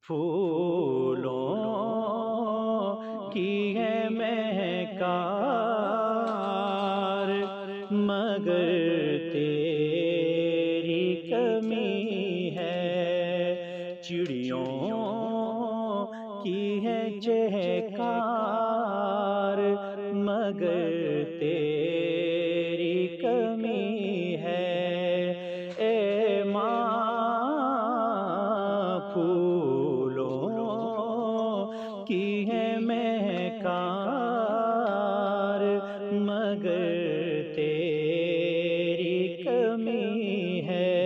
پھولوں کی ہے مہکار، مگر تیری کمی ہے۔ چڑیوں کی ہے چہکار، مگر تیری کمی ہے۔ اے ماں پھولوں کی ہے مہکار، مگر تیری کمی ہے۔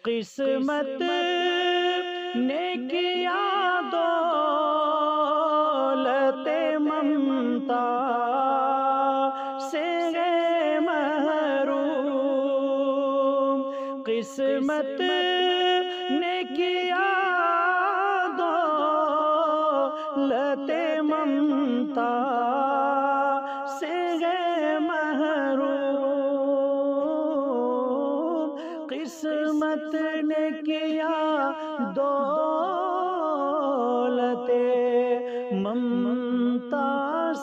قسمت نے کیا دولت ممتا سے محروم، قسمت نے کیا دولت ممتا سے محروم، قسمت نے کیا دولت ممتا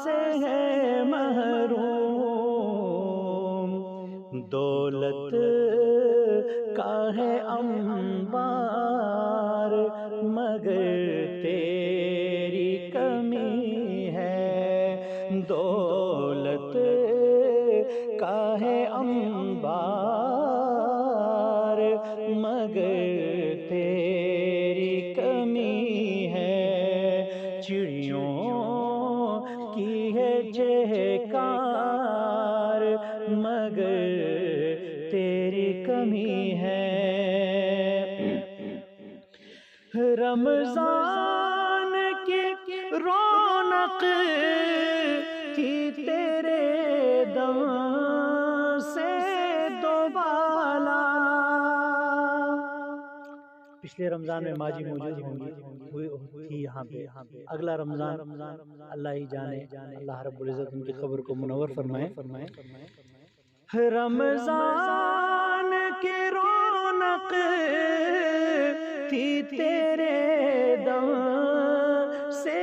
سے ہے محروم۔ دولت کا ہے انبار، مگر تیری کمی ہے۔ دولت کا ہے انبار، مگر تیری کمی ہے۔ چڑیوں کی ہے چہکار، مگر تیری کمی ہے۔ رمضان کی رونق تھی تیرے دم سے دوبالا۔ پچھلے رمضان میں ماجی موجود ہوں گی تھی یہاں پہ، اگلا رمضان اللہ ہی جانے، اللہ رب العزت ان کی قبر کو منور فرمائے۔ رمضان کی رونق تھی تیرے دم سے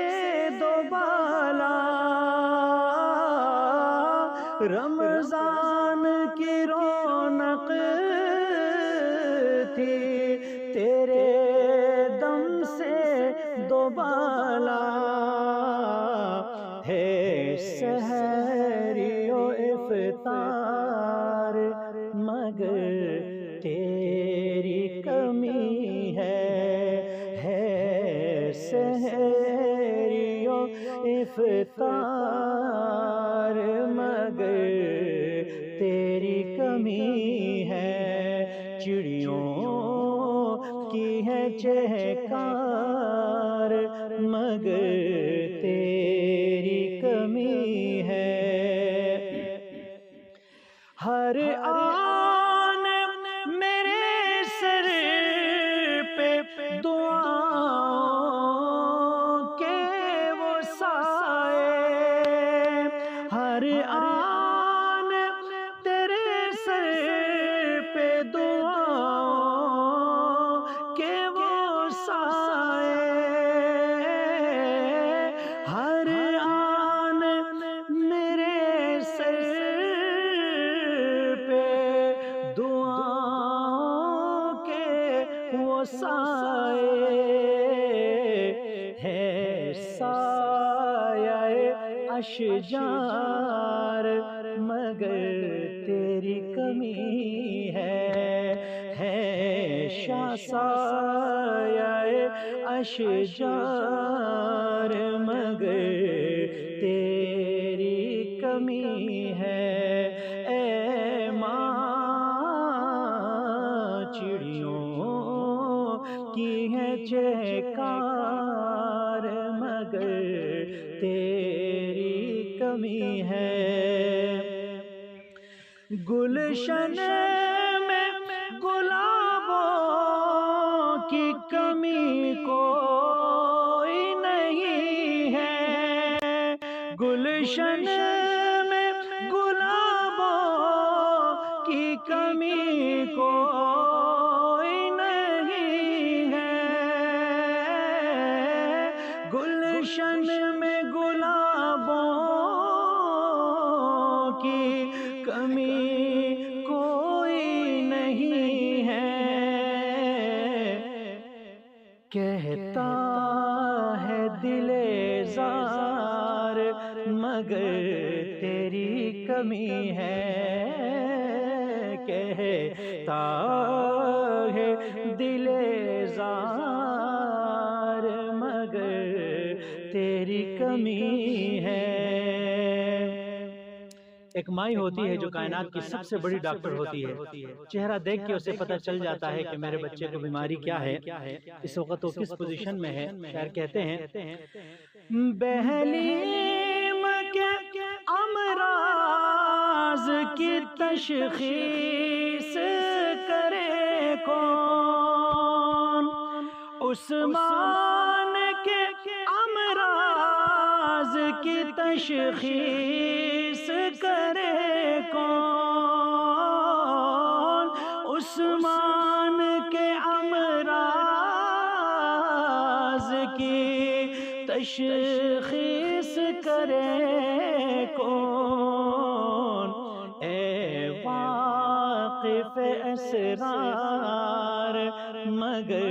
دوبالا، رمضان کی رونق تھی تیرے دم سے دوبالا۔ ہے سحری و افطار، مگر تیری کمی ہے۔ سحری و افطار، مگر تیری کمی ہے۔ چڑیوں کی ہے چہکار، مگر تیری کمی ہے۔ ہر آن میرے سر پہ دعاؤں کے وہ سائے، ہر آن تیرے سر پہ دعاؤں کے وہ سائے، ہر آن میرے سر دعاؤں کے وہ سائے، ہے سایہ اشجار، مگر تیری کمی ہے۔ سایہ اشجار، مگر تیری کمی ہے۔ اے چڑیوں کی ہے چہکار، مگر تیری کمی ہے۔ گلشن میں گلابوں کی کمی کوئی نہیں ہے، گلشن میں گلابوں کی کمی کوئی نہیں ہے۔ گلشن میں گلابوں کی کمی کوئی نہیں ہے، کہتا ہے دل زار مگر تیری کمی ہے، کہتا ہے دل زار مگر تیری کمی ہے۔ ایک مائی ہوتی ہے جو کائنات کی سب سے بڑی ڈاکٹر ہوتی ہے، چہرہ دیکھ کے اسے پتہ چل جاتا ہے کہ میرے بچے کو بیماری کیا ہے، اس وقت وہ کس پوزیشن میں ہے۔ شاعر کہتے ہیں بہلیم کے امراض کی تشخیص کرے کون، عثمان کے امراض کی تشخیص کرے کون، عثمان کے امراض کی تشخیص کرے کون، اے واقف اسرار مگر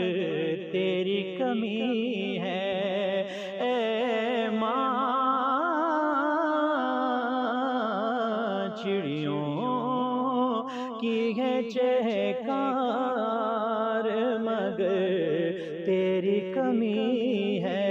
تیری کمی ہے، اے ماں چڑیوں کی ہے چہکار مگر تیری کمی ہے۔